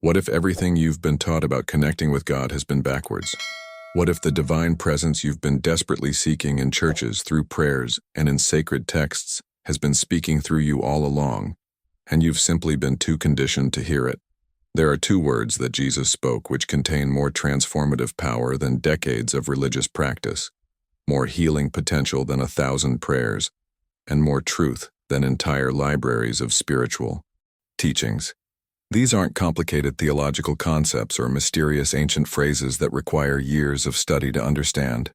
What if everything you've been taught about connecting with God has been backwards? What if the divine presence you've been desperately seeking in churches, through prayers, and in sacred texts has been speaking through you all along, and you've simply been too conditioned to hear it? There are two words that Jesus spoke which contain more transformative power than decades of religious practice, more healing potential than 1,000 prayers, and more truth than entire libraries of spiritual teachings. These aren't complicated theological concepts or mysterious ancient phrases that require years of study to understand.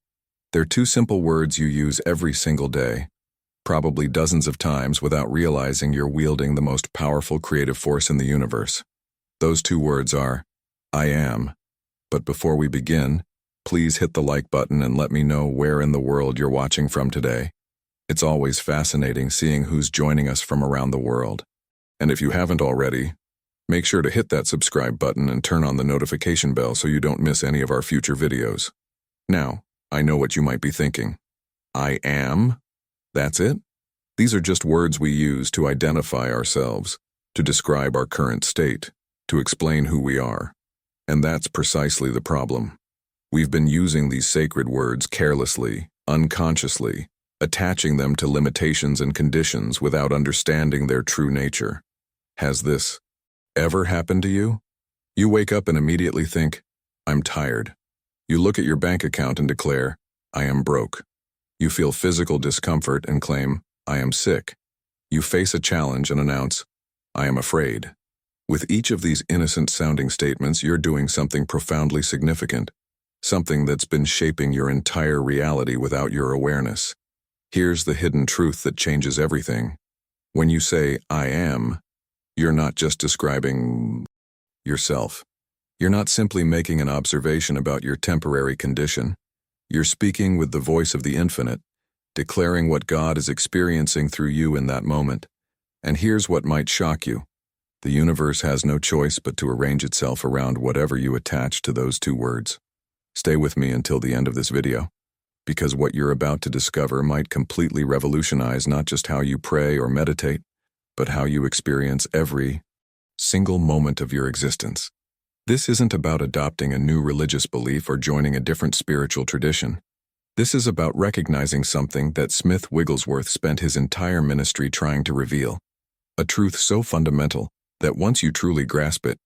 They're two simple words you use every single day, probably dozens of times without realizing you're wielding the most powerful creative force in the universe. Those two words are, I am. But before we begin, please hit the like button and let me know where in the world you're watching from today. It's always fascinating seeing who's joining us from around the world. And if you haven't already, make sure to hit that subscribe button and turn on the notification bell so you don't miss any of our future videos. Now, I know what you might be thinking. I am? That's it? These are just words we use to identify ourselves, to describe our current state, to explain who we are. And that's precisely the problem. We've been using these sacred words carelessly, unconsciously, attaching them to limitations and conditions without understanding their true nature. Has this ever happened to you? You wake up and immediately think, I'm tired. You look at your bank account and declare, I am broke. You feel physical discomfort and claim, I am sick. You face a challenge and announce, I am afraid. With each of these innocent-sounding statements, you're doing something profoundly significant, something that's been shaping your entire reality without your awareness. Here's the hidden truth that changes everything. When you say, I am, you're not just describing yourself. You're not simply making an observation about your temporary condition. You're speaking with the voice of the infinite, declaring what God is experiencing through you in that moment. And here's what might shock you. The universe has no choice but to arrange itself around whatever you attach to those two words. Stay with me until the end of this video, because what you're about to discover might completely revolutionize not just how you pray or meditate, but how you experience every single moment of your existence. This isn't about adopting a new religious belief or joining a different spiritual tradition. This is about recognizing something that Smith Wigglesworth spent his entire ministry trying to reveal, a truth so fundamental that once you truly grasp it,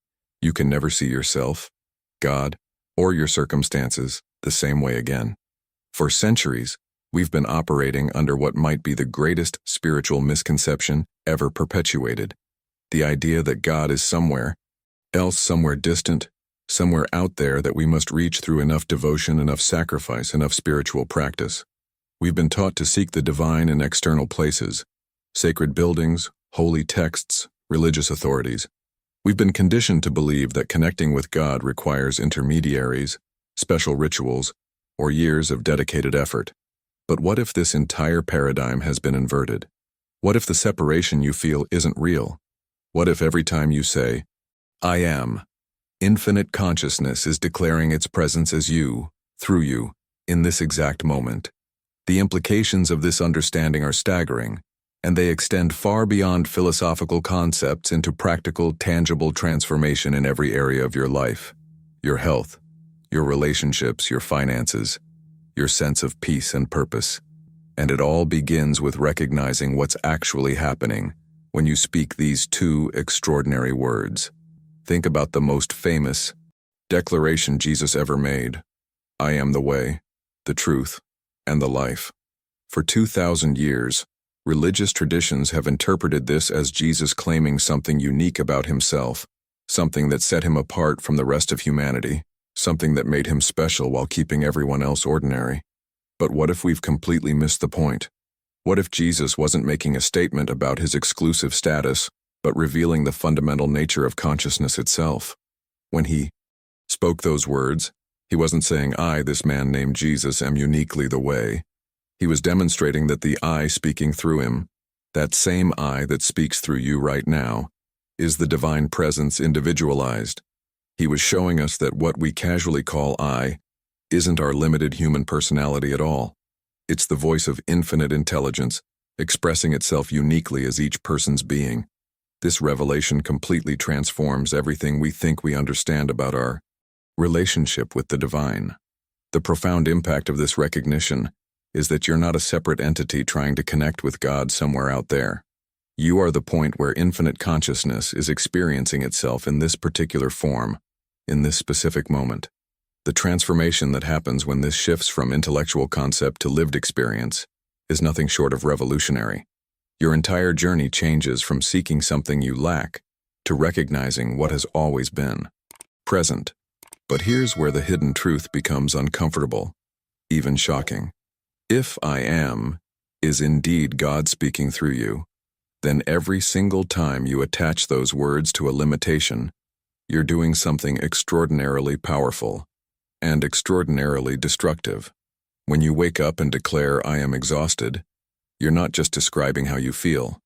you can never see yourself, God, or your circumstances the same way again. For centuries, we've been operating under what might be the greatest spiritual misconception ever perpetuated. The idea that God is somewhere else, somewhere distant, somewhere out there that we must reach through enough devotion, enough sacrifice, enough spiritual practice. We've been taught to seek the divine in external places, sacred buildings, holy texts, religious authorities. We've been conditioned to believe that connecting with God requires intermediaries, special rituals, or years of dedicated effort. But what if this entire paradigm has been inverted? What if the separation you feel isn't real? What if every time you say, I am, infinite consciousness is declaring its presence as you, through you, in this exact moment? The implications of this understanding are staggering, and they extend far beyond philosophical concepts into practical, tangible transformation in every area of your life. Your health, your relationships, your finances, your sense of peace and purpose. And it all begins with recognizing what's actually happening when you speak these two extraordinary words. Think about the most famous declaration Jesus ever made. I am the way, the truth, and the life. For 2,000 years, religious traditions have interpreted this as Jesus claiming something unique about himself, something that set him apart from the rest of humanity, something that made him special while keeping everyone else ordinary. But what if we've completely missed the point? What if Jesus wasn't making a statement about his exclusive status, but revealing the fundamental nature of consciousness itself? When he spoke those words, he wasn't saying, I, this man named Jesus, am uniquely the way. He was demonstrating that the I speaking through him, that same I that speaks through you right now, is the divine presence individualized. He was showing us that what we casually call I isn't our limited human personality at all. It's the voice of infinite intelligence, expressing itself uniquely as each person's being. This revelation completely transforms everything we think we understand about our relationship with the divine. The profound impact of this recognition is that you're not a separate entity trying to connect with God somewhere out there. You are the point where infinite consciousness is experiencing itself in this particular form, in this specific moment. The transformation that happens when this shifts from intellectual concept to lived experience is nothing short of revolutionary. Your entire journey changes from seeking something you lack to recognizing what has always been present. But here's where the hidden truth becomes uncomfortable, even shocking. If I am is indeed God speaking through you, then every single time you attach those words to a limitation, you're doing something extraordinarily powerful and extraordinarily destructive. When you wake up and declare, "I am exhausted," you're not just describing how you feel.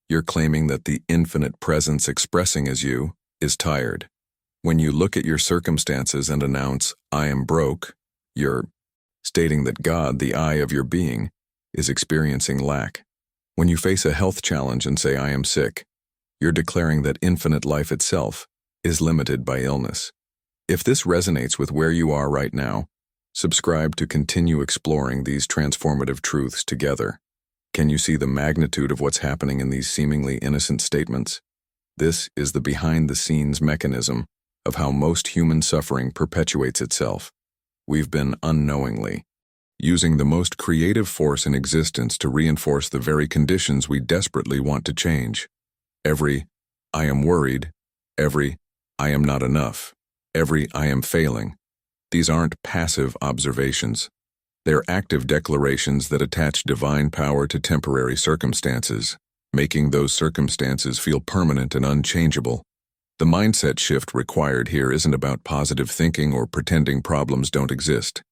You're claiming that the infinite presence expressing as you is tired. When you look at your circumstances and announce, "I am broke," you're stating that God, the I of your being, is experiencing lack. When you face a health challenge and say, "I am sick," you're declaring that infinite life itself is limited by illness. If this resonates with where you are right now, subscribe to continue exploring these transformative truths together. Can you see the magnitude of what's happening in these seemingly innocent statements? This is the behind-the-scenes mechanism of how most human suffering perpetuates itself. We've been unknowingly using the most creative force in existence to reinforce the very conditions we desperately want to change. Every "I am worried," every "I am not enough," every "I am failing." These aren't passive observations. They're active declarations that attach divine power to temporary circumstances, making those circumstances feel permanent and unchangeable. The mindset shift required here isn't about positive thinking or pretending problems don't exist.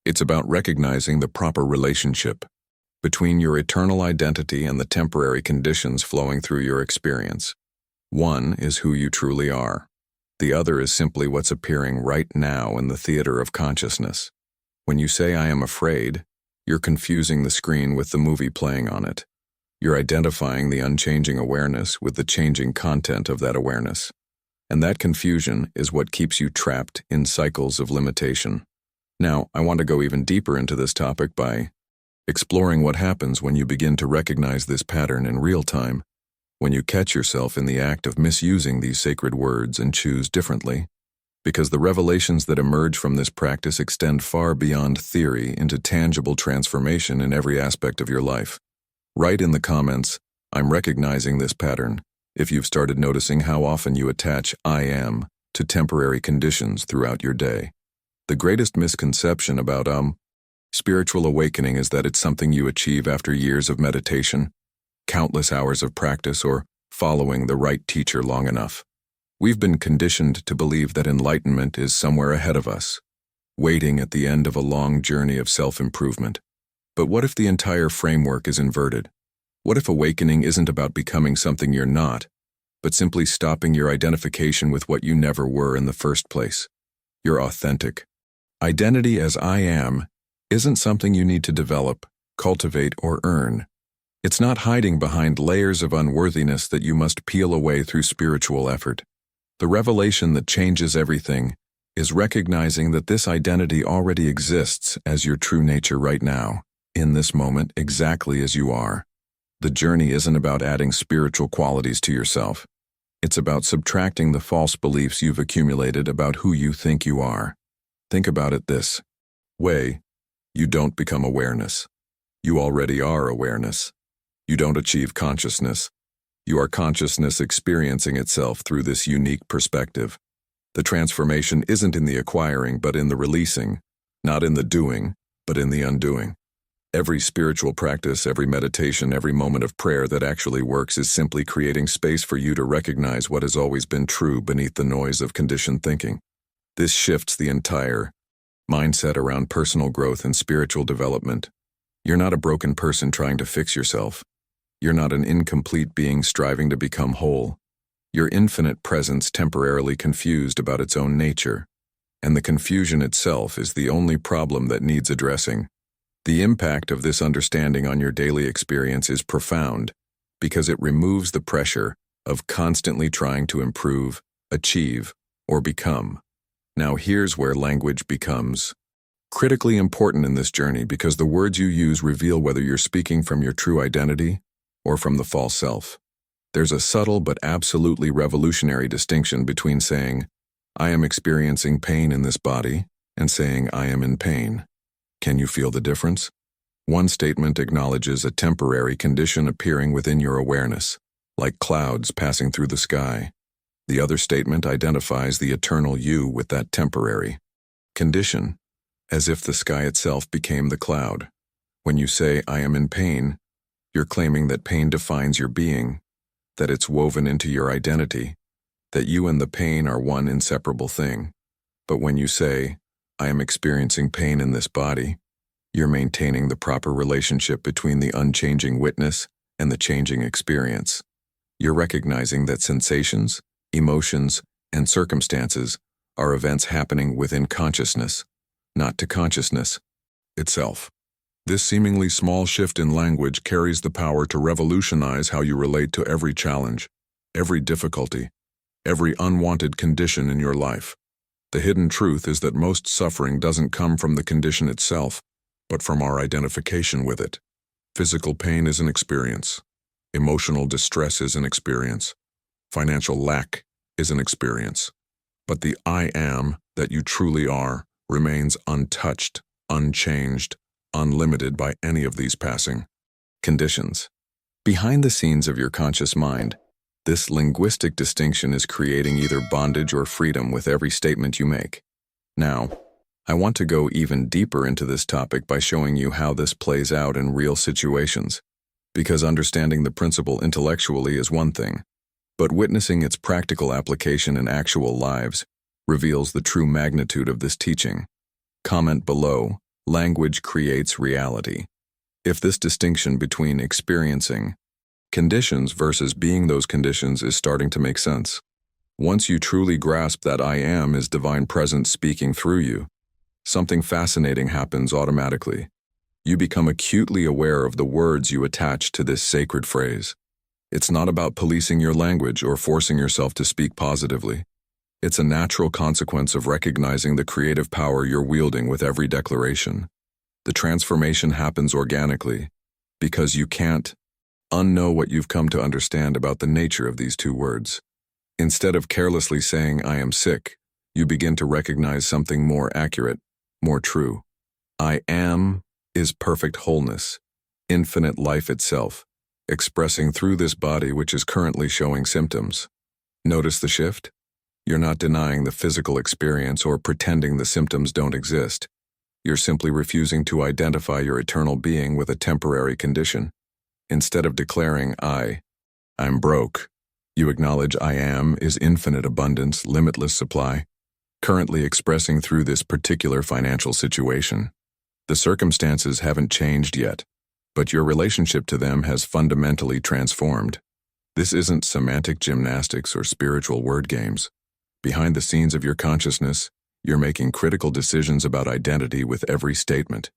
It's about recognizing the proper relationship between your eternal identity and the temporary conditions flowing through your experience. One is who you truly are. The other is simply what's appearing right now in the theater of consciousness. When you say, "I am afraid," you're confusing the screen with the movie playing on it. You're identifying the unchanging awareness with the changing content of that awareness. And that confusion is what keeps you trapped in cycles of limitation. Now, I want to go even deeper into this topic by exploring what happens when you begin to recognize this pattern in real time, when you catch yourself in the act of misusing these sacred words and choose differently, because the revelations that emerge from this practice extend far beyond theory into tangible transformation in every aspect of your life. Write in the comments, "I'm recognizing this pattern," if you've started noticing how often you attach "I am" to temporary conditions throughout your day. The greatest misconception about spiritual awakening is that it's something you achieve after years of meditation, countless hours of practice, or following the right teacher long enough. We've been conditioned to believe that enlightenment is somewhere ahead of us, waiting at the end of a long journey of self-improvement. But what if the entire framework is inverted? What if awakening isn't about becoming something you're not, but simply stopping your identification with what you never were in the first place? You're authentic. Identity as I am isn't something you need to develop, cultivate, or earn. It's not hiding behind layers of unworthiness that you must peel away through spiritual effort. The revelation that changes everything is recognizing that this identity already exists as your true nature right now, in this moment, exactly as you are. The journey isn't about adding spiritual qualities to yourself. It's about subtracting the false beliefs you've accumulated about who you think you are. Think about it this way: you don't become awareness. You already are awareness. You don't achieve consciousness. You are consciousness experiencing itself through this unique perspective. The transformation isn't in the acquiring, but in the releasing, not in the doing, but in the undoing. Every spiritual practice, every meditation, every moment of prayer that actually works is simply creating space for you to recognize what has always been true beneath the noise of conditioned thinking. This shifts the entire mindset around personal growth and spiritual development. You're not a broken person trying to fix yourself. You're not an incomplete being striving to become whole. Your infinite presence temporarily confused about its own nature, and the confusion itself is the only problem that needs addressing. The impact of this understanding on your daily experience is profound because it removes the pressure of constantly trying to improve, achieve, or become. Now here's where language becomes critically important in this journey, because the words you use reveal whether you're speaking from your true identity or from the false self. There's a subtle but absolutely revolutionary distinction between saying, "I am experiencing pain in this body," and saying, "I am in pain." Can you feel the difference? One statement acknowledges a temporary condition appearing within your awareness, like clouds passing through the sky. The other statement identifies the eternal you with that temporary condition, as if the sky itself became the cloud. When you say, "I am in pain," you're claiming that pain defines your being, that it's woven into your identity, that you and the pain are one inseparable thing. But when you say, "I am experiencing pain in this body," you're maintaining the proper relationship between the unchanging witness and the changing experience. You're recognizing that sensations, emotions, and circumstances are events happening within consciousness, not to consciousness itself. This seemingly small shift in language carries the power to revolutionize how you relate to every challenge, every difficulty, every unwanted condition in your life. The hidden truth is that most suffering doesn't come from the condition itself, but from our identification with it. Physical pain is an experience. Emotional distress is an experience. Financial lack is an experience. But the I am that you truly are remains untouched, unchanged, unlimited by any of these passing conditions. Behind the scenes of your conscious mind, this linguistic distinction is creating either bondage or freedom with every statement you make. Now, I want to go even deeper into this topic by showing you how this plays out in real situations, because understanding the principle intellectually is one thing, but witnessing its practical application in actual lives reveals the true magnitude of this teaching. Comment below, language creates reality. If this distinction between experiencing conditions versus being those conditions is starting to make sense. Once you truly grasp that I am is divine presence speaking through you, something fascinating happens automatically. You become acutely aware of the words you attach to this sacred phrase. It's not about policing your language or forcing yourself to speak positively. It's a natural consequence of recognizing the creative power you're wielding with every declaration. The transformation happens organically because you can't unknow what you've come to understand about the nature of these two words. Instead of carelessly saying, "I am sick," you begin to recognize something more accurate, more true. I am is perfect wholeness, infinite life itself, expressing through this body which is currently showing symptoms. Notice the shift? You're not denying the physical experience or pretending the symptoms don't exist. You're simply refusing to identify your eternal being with a temporary condition. Instead of declaring, I'm broke, you acknowledge I am is infinite abundance, limitless supply, currently expressing through this particular financial situation. The circumstances haven't changed yet, but your relationship to them has fundamentally transformed. This isn't semantic gymnastics or spiritual word games. Behind the scenes of your consciousness, you're making critical decisions about identity with every statement.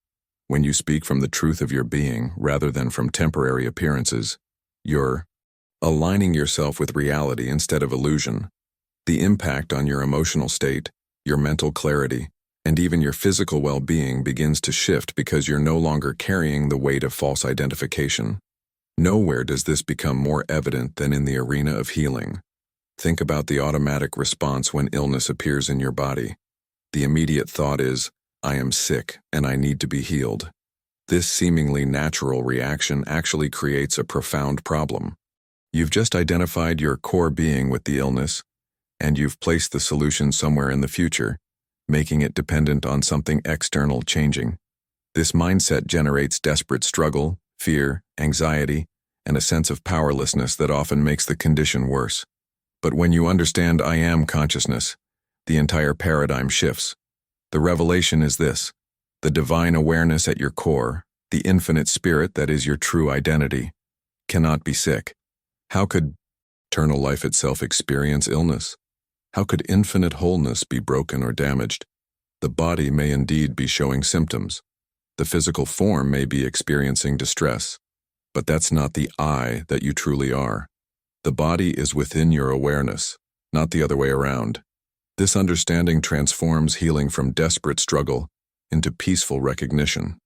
When you speak from the truth of your being rather than from temporary appearances, you're aligning yourself with reality instead of illusion. The impact on your emotional state, your mental clarity, and even your physical well-being begins to shift because you're no longer carrying the weight of false identification. Nowhere does this become more evident than in the arena of healing. Think about the automatic response when illness appears in your body. The immediate thought is, I am sick and I need to be healed. This seemingly natural reaction actually creates a profound problem. You've just identified your core being with the illness, and you've placed the solution somewhere in the future, making it dependent on something external changing. This mindset generates desperate struggle, fear, anxiety, and a sense of powerlessness that often makes the condition worse. But when you understand I am consciousness, the entire paradigm shifts. The revelation is this: the divine awareness at your core, the infinite spirit that is your true identity, cannot be sick. How could eternal life itself experience illness? How could infinite wholeness be broken or damaged? The body may indeed be showing symptoms. The physical form may be experiencing distress. But that's not the I that you truly are. The body is within your awareness, not the other way around. This understanding transforms healing from desperate struggle into peaceful recognition.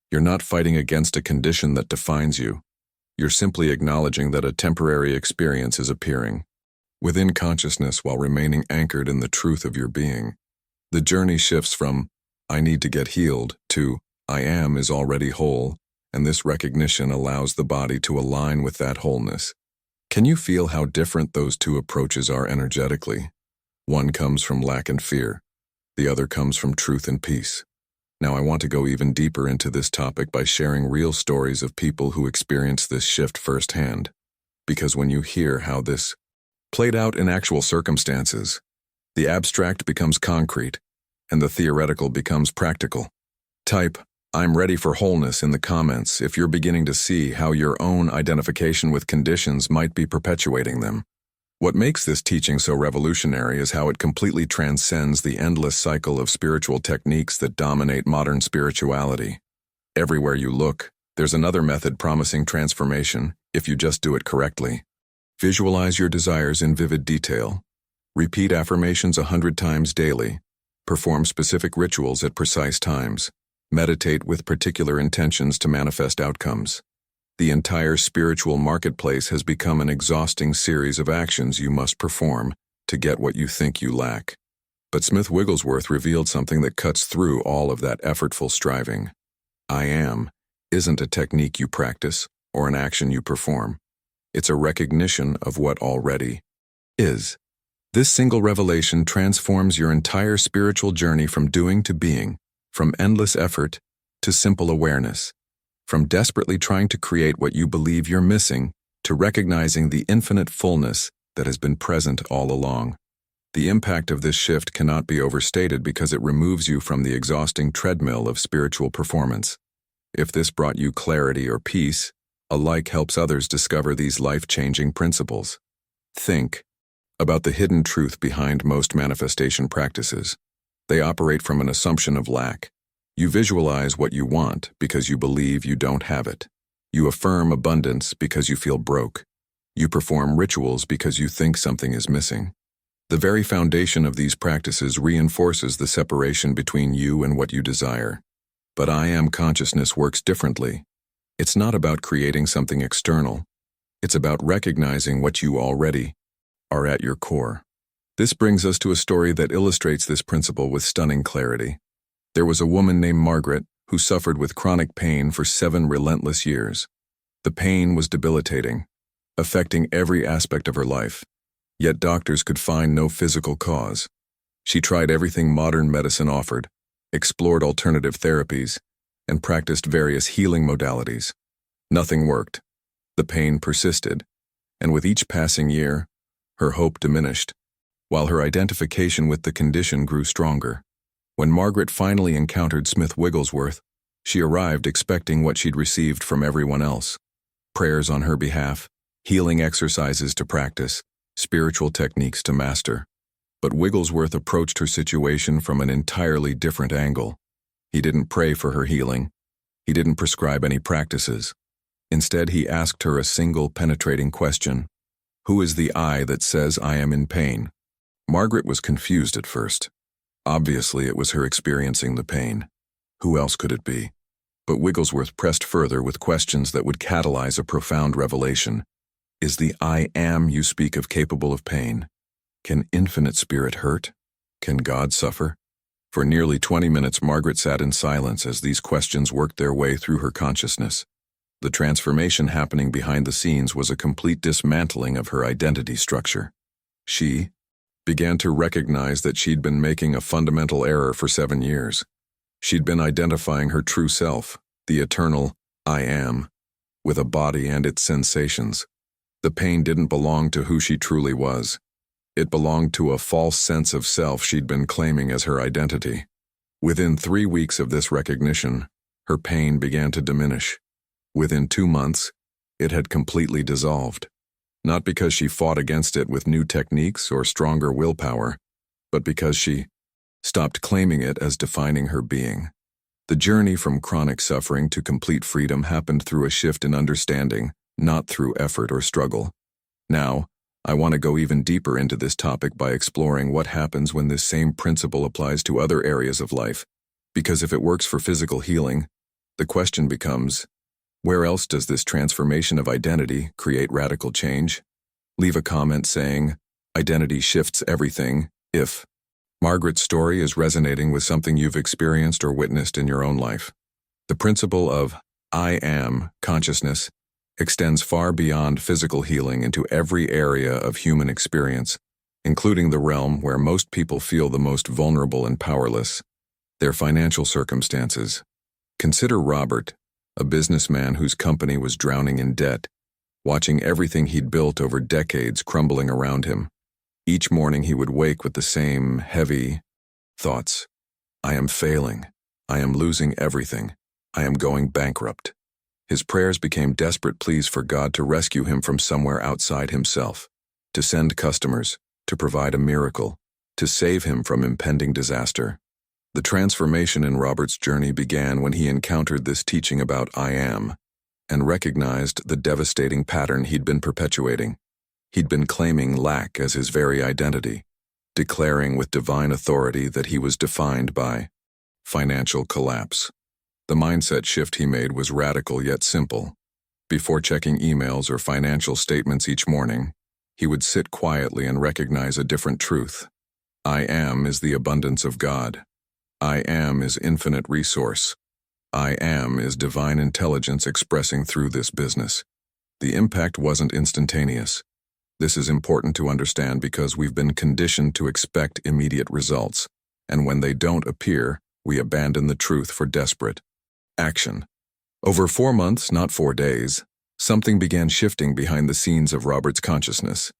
You're not fighting against a condition that defines you. You're simply acknowledging that a temporary experience is appearing within consciousness while remaining anchored in the truth of your being. The journey shifts from, I need to get healed, to, I am is already whole, and this recognition allows the body to align with that wholeness. Can you feel how different those two approaches are energetically? One comes from lack and fear. The other comes from truth and peace. Now I want to go even deeper into this topic by sharing real stories of people who experienced this shift firsthand. Because when you hear how this played out in actual circumstances, the abstract becomes concrete, and the theoretical becomes practical. Type, I'm ready for wholeness in the comments if you're beginning to see how your own identification with conditions might be perpetuating them. What makes this teaching so revolutionary is how it completely transcends the endless cycle of spiritual techniques that dominate modern spirituality. Everywhere you look, there's another method promising transformation if you just do it correctly. Visualize your desires in vivid detail. Repeat affirmations 100 times daily. Perform specific rituals at precise times. Meditate with particular intentions to manifest outcomes. The entire spiritual marketplace has become an exhausting series of actions you must perform to get what you think you lack. But Smith Wigglesworth revealed something that cuts through all of that effortful striving. I am isn't a technique you practice or an action you perform. It's a recognition of what already is. This single revelation transforms your entire spiritual journey from doing to being, from endless effort to simple awareness. From desperately trying to create what you believe you're missing, to recognizing the infinite fullness that has been present all along. The impact of this shift cannot be overstated because it removes you from the exhausting treadmill of spiritual performance. If this brought you clarity or peace, alike helps others discover these life-changing principles. Think about the hidden truth behind most manifestation practices. They operate from an assumption of lack. You visualize what you want because you believe you don't have it. You affirm abundance because you feel broke. You perform rituals because you think something is missing. The very foundation of these practices reinforces the separation between you and what you desire. But I am consciousness works differently. It's not about creating something external. It's about recognizing what you already are at your core. This brings us to a story that illustrates this principle with stunning clarity. There was a woman named Margaret who suffered with chronic pain for 7 relentless years. The pain was debilitating, affecting every aspect of her life. Yet doctors could find no physical cause. She tried everything modern medicine offered, explored alternative therapies, and practiced various healing modalities. Nothing worked. The pain persisted, and with each passing year, her hope diminished, while her identification with the condition grew stronger. When Margaret finally encountered Smith Wigglesworth, she arrived expecting what she'd received from everyone else. Prayers on her behalf, healing exercises to practice, spiritual techniques to master. But Wigglesworth approached her situation from an entirely different angle. He didn't pray for her healing. He didn't prescribe any practices. Instead, he asked her a single penetrating question. Who is the I that says I am in pain? Margaret was confused at first. Obviously, it was her experiencing the pain. Who else could it be? But Wigglesworth pressed further with questions that would catalyze a profound revelation. Is the I am you speak of capable of pain? Can infinite spirit hurt? Can God suffer? For nearly 20 minutes, Margaret sat in silence as these questions worked their way through her consciousness. The transformation happening behind the scenes was a complete dismantling of her identity structure. She began to recognize that she'd been making a fundamental error for 7 years. She'd been identifying her true self, the eternal I am, with a body and its sensations. The pain didn't belong to who she truly was. It belonged to a false sense of self she'd been claiming as her identity. Within 3 weeks of this recognition, her pain began to diminish. Within 2 months, it had completely dissolved. Not because she fought against it with new techniques or stronger willpower, but because she stopped claiming it as defining her being. The journey from chronic suffering to complete freedom happened through a shift in understanding, not through effort or struggle. Now, I want to go even deeper into this topic by exploring what happens when this same principle applies to other areas of life. Because if it works for physical healing, the question becomes, where else does this transformation of identity create radical change? Leave a comment saying, "Identity shifts everything," if Margaret's story is resonating with something you've experienced or witnessed in your own life. The principle of I am consciousness extends far beyond physical healing into every area of human experience, including the realm where most people feel the most vulnerable and powerless, their financial circumstances. Consider Robert, a businessman whose company was drowning in debt, watching everything he'd built over decades crumbling around him. Each morning he would wake with the same heavy thoughts. I am failing. I am losing everything. I am going bankrupt. His prayers became desperate pleas for God to rescue him from somewhere outside himself, to send customers, to provide a miracle, to save him from impending disaster. The transformation in Robert's journey began when he encountered this teaching about I am, and recognized the devastating pattern he'd been perpetuating. He'd been claiming lack as his very identity, declaring with divine authority that he was defined by financial collapse. The mindset shift he made was radical yet simple. Before checking emails or financial statements each morning, he would sit quietly and recognize a different truth. I am is the abundance of God. I am is infinite resource. I am is divine intelligence expressing through this business. The impact wasn't instantaneous. This is important to understand because we've been conditioned to expect immediate results, and when they don't appear, we abandon the truth for desperate action. Over 4 months, not 4 days, something began shifting behind the scenes of Robert's consciousness.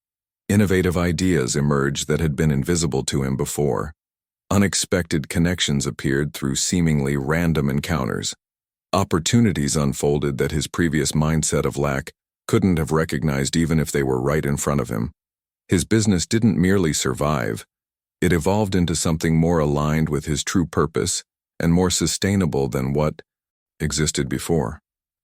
Innovative ideas emerged that had been invisible to him before. Unexpected connections appeared through seemingly random encounters. Opportunities unfolded that his previous mindset of lack couldn't have recognized even if they were right in front of him. His business didn't merely survive. It evolved into something more aligned with his true purpose and more sustainable than what existed before.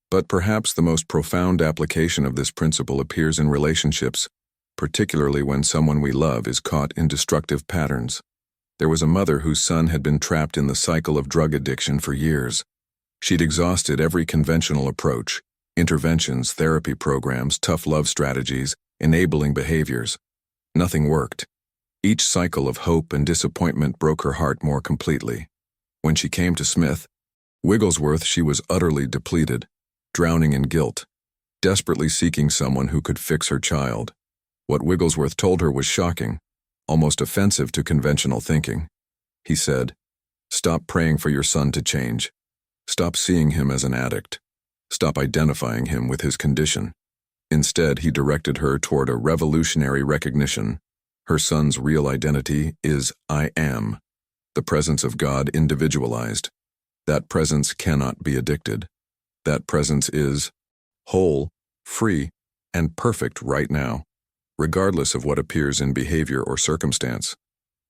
But perhaps the most profound application of this principle appears in relationships, particularly when someone we love is caught in destructive patterns. There was a mother whose son had been trapped in the cycle of drug addiction for years. She'd exhausted every conventional approach, interventions, therapy programs, tough love strategies, enabling behaviors. Nothing worked. Each cycle of hope and disappointment broke her heart more completely. When she came to Smith Wigglesworth, she was utterly depleted, drowning in guilt, desperately seeking someone who could fix her child. What Wigglesworth told her was shocking, almost offensive to conventional thinking. He said, "Stop praying for your son to change. Stop seeing him as an addict. Stop identifying him with his condition." Instead, he directed her toward a revolutionary recognition. Her son's real identity is I am, the presence of God individualized. That presence cannot be addicted. That presence is whole, free, and perfect right now, regardless of what appears in behavior or circumstance.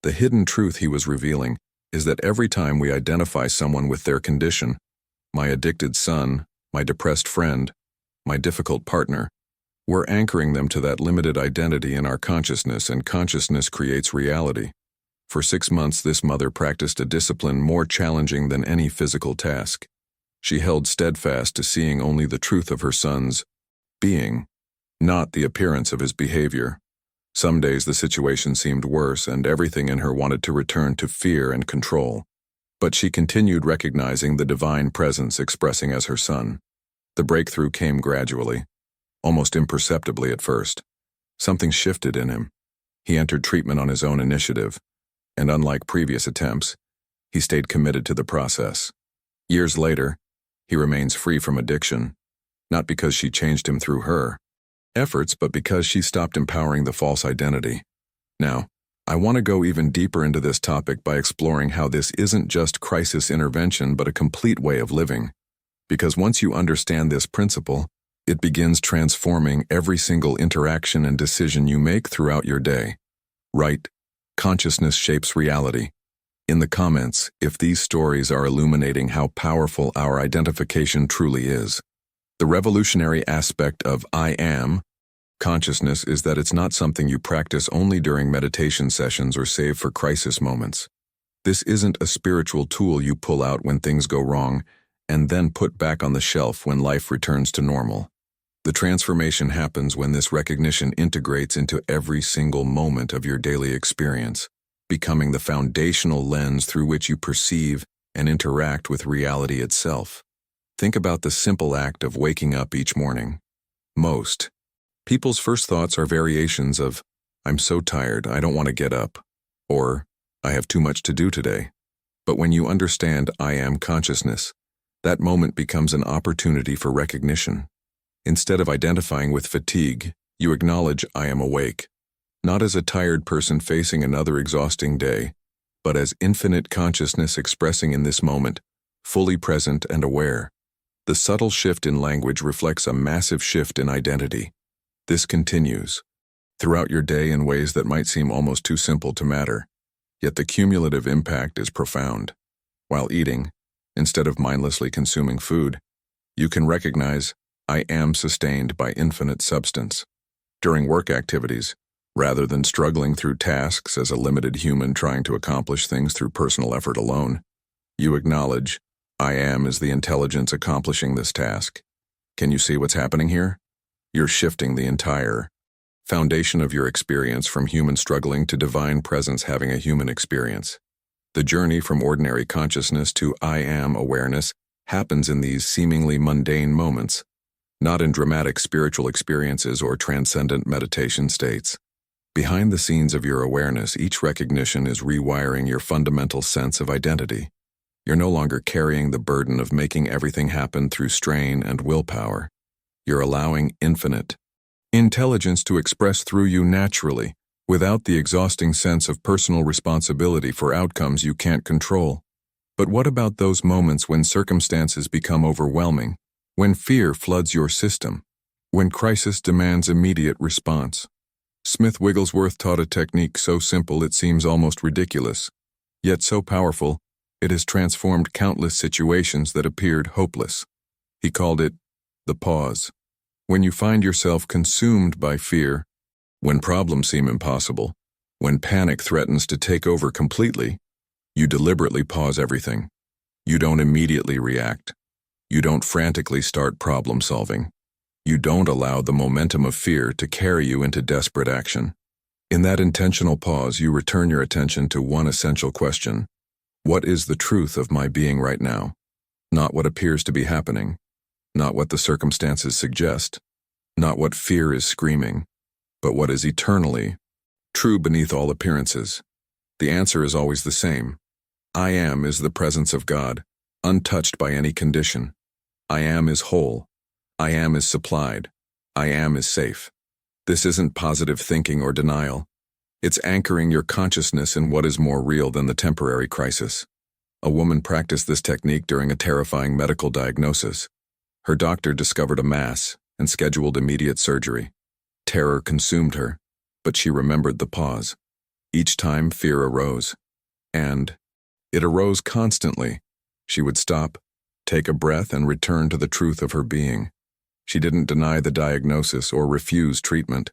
The hidden truth he was revealing is that every time we identify someone with their condition, my addicted son, my depressed friend, my difficult partner, we're anchoring them to that limited identity in our consciousness, and consciousness creates reality. For 6 months, this mother practiced a discipline more challenging than any physical task. She held steadfast to seeing only the truth of her son's being, not the appearance of his behavior. Some days the situation seemed worse, and everything in her wanted to return to fear and control. But she continued recognizing the divine presence expressing as her son. The breakthrough came gradually, almost imperceptibly at first. Something shifted in him. He entered treatment on his own initiative, and unlike previous attempts, he stayed committed to the process. Years later, he remains free from addiction, not because she changed him through her efforts, but because she stopped empowering the false identity. Now, I want to go even deeper into this topic by exploring how this isn't just crisis intervention but a complete way of living. Because once you understand this principle, it begins transforming every single interaction and decision you make throughout your day. Right? Consciousness shapes reality. In the comments, if these stories are illuminating how powerful our identification truly is. The revolutionary aspect of I am Consciousness is that it's not something you practice only during meditation sessions or save for crisis moments. This isn't a spiritual tool you pull out when things go wrong and then put back on the shelf when life returns to normal. The transformation happens when this recognition integrates into every single moment of your daily experience, becoming the foundational lens through which you perceive and interact with reality itself. Think about the simple act of waking up each morning. Most people's first thoughts are variations of, "I'm so tired, I don't want to get up," or "I have too much to do today." But when you understand I am consciousness, that moment becomes an opportunity for recognition. Instead of identifying with fatigue, you acknowledge I am awake, not as a tired person facing another exhausting day, but as infinite consciousness expressing in this moment, fully present and aware. The subtle shift in language reflects a massive shift in identity. This continues throughout your day in ways that might seem almost too simple to matter, yet the cumulative impact is profound. While eating, instead of mindlessly consuming food, you can recognize I am sustained by infinite substance. During work activities, rather than struggling through tasks as a limited human trying to accomplish things through personal effort alone, you acknowledge I am is the intelligence accomplishing this task. Can you see what's happening here? You're shifting the entire foundation of your experience from human struggling to divine presence having a human experience. The journey from ordinary consciousness to I am awareness happens in these seemingly mundane moments, not in dramatic spiritual experiences or transcendent meditation states. Behind the scenes of your awareness, each recognition is rewiring your fundamental sense of identity. You're no longer carrying the burden of making everything happen through strain and willpower. You're allowing infinite intelligence to express through you naturally, without the exhausting sense of personal responsibility for outcomes you can't control. But what about those moments when circumstances become overwhelming, when fear floods your system, when crisis demands immediate response? Smith Wigglesworth taught a technique so simple it seems almost ridiculous, yet so powerful, it has transformed countless situations that appeared hopeless. He called it the pause. When you find yourself consumed by fear, when problems seem impossible, when panic threatens to take over completely, you deliberately pause everything. You don't immediately react. You don't frantically start problem solving. You don't allow the momentum of fear to carry you into desperate action. In that intentional pause, you return your attention to one essential question. What is the truth of my being right now? Not what appears to be happening, not what the circumstances suggest, not what fear is screaming, but what is eternally true beneath all appearances. The answer is always the same. I am is the presence of God, untouched by any condition. I am is whole. I am is supplied. I am is safe. This isn't positive thinking or denial. It's anchoring your consciousness in what is more real than the temporary crisis. A woman practiced this technique during a terrifying medical diagnosis. Her doctor discovered a mass and scheduled immediate surgery. Terror consumed her, but she remembered the pause. Each time fear arose, and it arose constantly, she would stop, take a breath, and return to the truth of her being. She didn't deny the diagnosis or refuse treatment.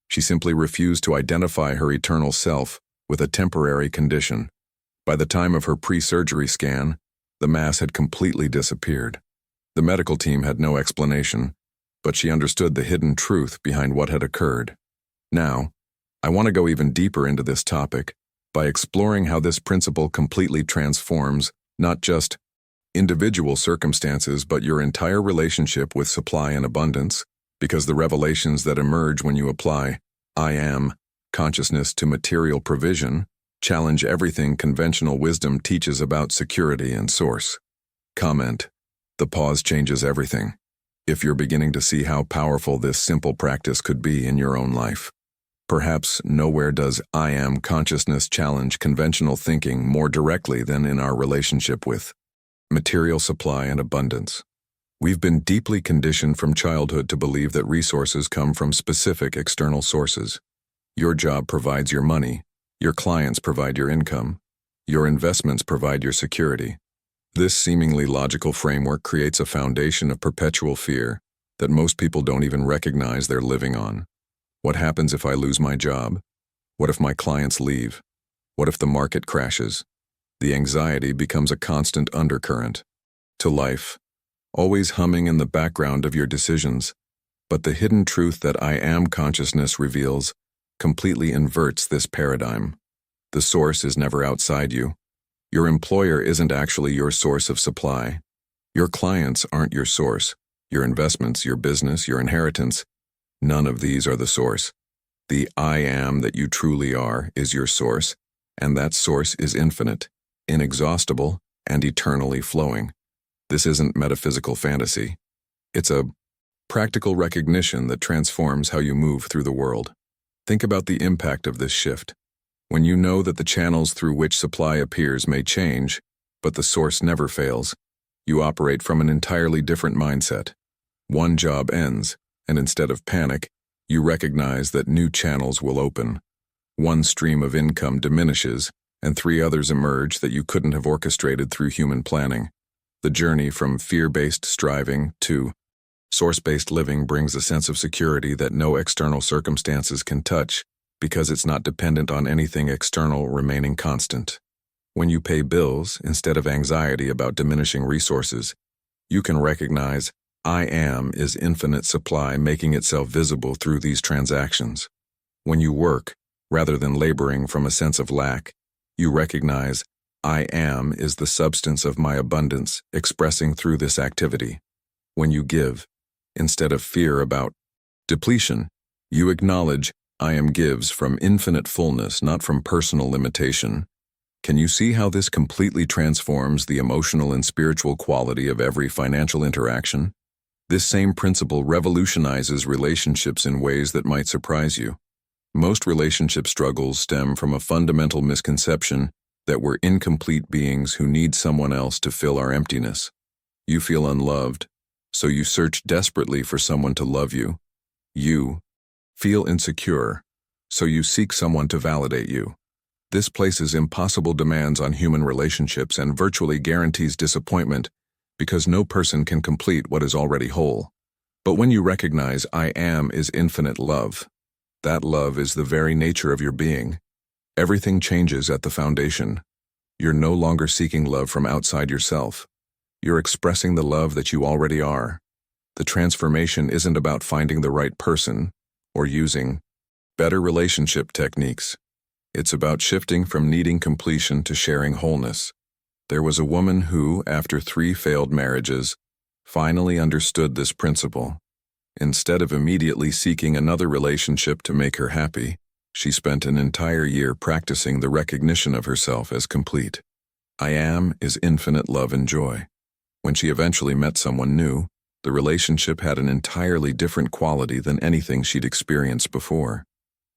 She simply refused to identify her eternal self with a temporary condition. By the time of her pre-surgery scan, the mass had completely disappeared. The medical team had no explanation, but she understood the hidden truth behind what had occurred. Now, I want to go even deeper into this topic by exploring how this principle completely transforms not just individual circumstances but your entire relationship with supply and abundance, because the revelations that emerge when you apply I am consciousness to material provision challenge everything conventional wisdom teaches about security and source. Comment: the pause changes everything. If you're beginning to see how powerful this simple practice could be in your own life. Perhaps nowhere does I am consciousness challenge conventional thinking more directly than in our relationship with material supply and abundance. We've been deeply conditioned from childhood to believe that resources come from specific external sources. Your job provides your money, your clients provide your income, your investments provide your security. This seemingly logical framework creates a foundation of perpetual fear that most people don't even recognize they're living on. What happens if I lose my job? What if my clients leave? What if the market crashes? The anxiety becomes a constant undercurrent to life, always humming in the background of your decisions. But the hidden truth that I am consciousness reveals completely inverts this paradigm. The source is never outside you. Your employer isn't actually your source of supply. Your clients aren't your source. Your investments, your business, your inheritance, none of these are the source. The I am that you truly are is your source, and that source is infinite, inexhaustible, and eternally flowing. This isn't metaphysical fantasy. It's a practical recognition that transforms how you move through the world. Think about the impact of this shift. When you know that the channels through which supply appears may change, but the source never fails, you operate from an entirely different mindset. One job ends, and instead of panic, you recognize that new channels will open. One stream of income diminishes, and 3 others emerge that you couldn't have orchestrated through human planning. The journey from fear-based striving to source-based living brings a sense of security that no external circumstances can touch, because it's not dependent on anything external remaining constant. When you pay bills, instead of anxiety about diminishing resources, you can recognize I am is infinite supply making itself visible through these transactions. When you work, rather than laboring from a sense of lack, you recognize I am is the substance of my abundance expressing through this activity. When you give, instead of fear about depletion, you acknowledge I am gives from infinite fullness, not from personal limitation. Can you see how this completely transforms the emotional and spiritual quality of every financial interaction? This same principle revolutionizes relationships in ways that might surprise you. Most relationship struggles stem from a fundamental misconception that we're incomplete beings who need someone else to fill our emptiness. You feel unloved, so you search desperately for someone to love you. You feel insecure, so you seek someone to validate you. This places impossible demands on human relationships and virtually guarantees disappointment because no person can complete what is already whole. But when you recognize I am is infinite love, that love is the very nature of your being. Everything changes at the foundation. You're no longer seeking love from outside yourself. You're expressing the love that you already are. The transformation isn't about finding the right person or using better relationship techniques. It's about shifting from needing completion to sharing wholeness. There was a woman who, after 3 failed marriages, finally understood this principle. Instead of immediately seeking another relationship to make her happy, she spent an entire year practicing the recognition of herself as complete. I am is infinite love and joy. When she eventually met someone new, the relationship had an entirely different quality than anything she'd experienced before.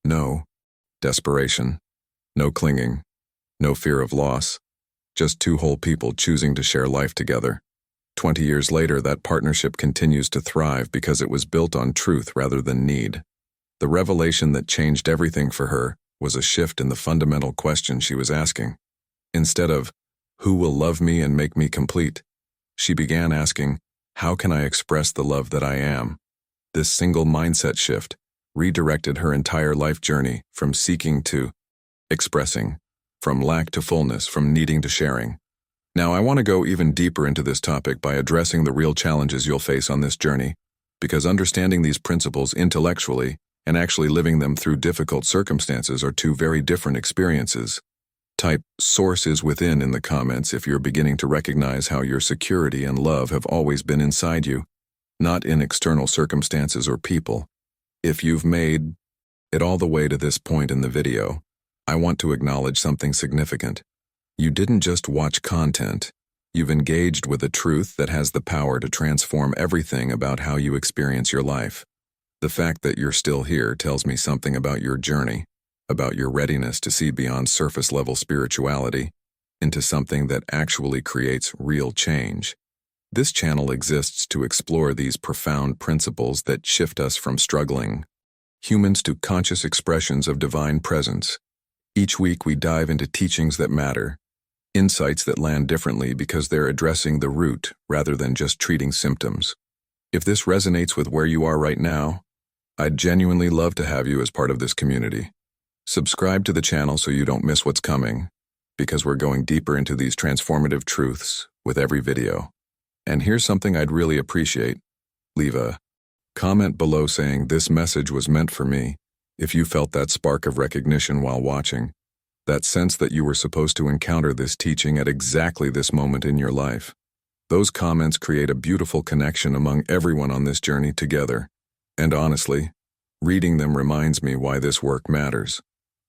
No desperation, no clinging, no fear of loss, just 2 whole people choosing to share life together. 20 years later, that partnership continues to thrive because it was built on truth rather than need. The revelation that changed everything for her was a shift in the fundamental question she was asking. Instead of, who will love me and make me complete, she began asking, how can I express the love that I am? This single mindset shift redirected her entire life journey from seeking to expressing, from lack to fullness, from needing to sharing. Now, I want to go even deeper into this topic by addressing the real challenges you'll face on this journey, because understanding these principles intellectually and actually living them through difficult circumstances are 2 very different experiences. Type source is within in the comments if you're beginning to recognize how your security and love have always been inside you, not in external circumstances or people. If you've made it all the way to this point in the video, I want to acknowledge something significant. You didn't just watch content, you've engaged with a truth that has the power to transform everything about how you experience your life. The fact that you're still here tells me something about your journey, about your readiness to see beyond surface-level spirituality into something that actually creates real change. This channel exists to explore these profound principles that shift us from struggling humans to conscious expressions of divine presence. Each week we dive into teachings that matter, insights that land differently because they're addressing the root rather than just treating symptoms. If this resonates with where you are right now, I'd genuinely love to have you as part of this community. Subscribe to the channel so you don't miss what's coming, because we're going deeper into these transformative truths with every video. And here's something I'd really appreciate. Leave a comment below saying this message was meant for me, if you felt that spark of recognition while watching, that sense that you were supposed to encounter this teaching at exactly this moment in your life. Those comments create a beautiful connection among everyone on this journey together. And honestly, reading them reminds me why this work matters.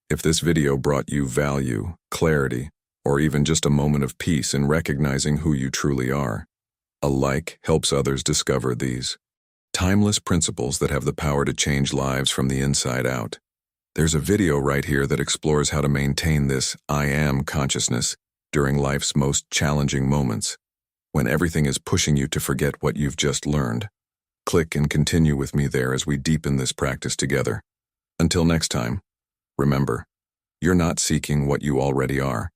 If this video brought you value, clarity, or even just a moment of peace in recognizing who you truly are, a like helps others discover these timeless principles that have the power to change lives from the inside out. There's a video right here that explores how to maintain this I am consciousness during life's most challenging moments, when everything is pushing you to forget what you've just learned. Click and continue with me there as we deepen this practice together. Until next time, remember, you're not seeking what you already are.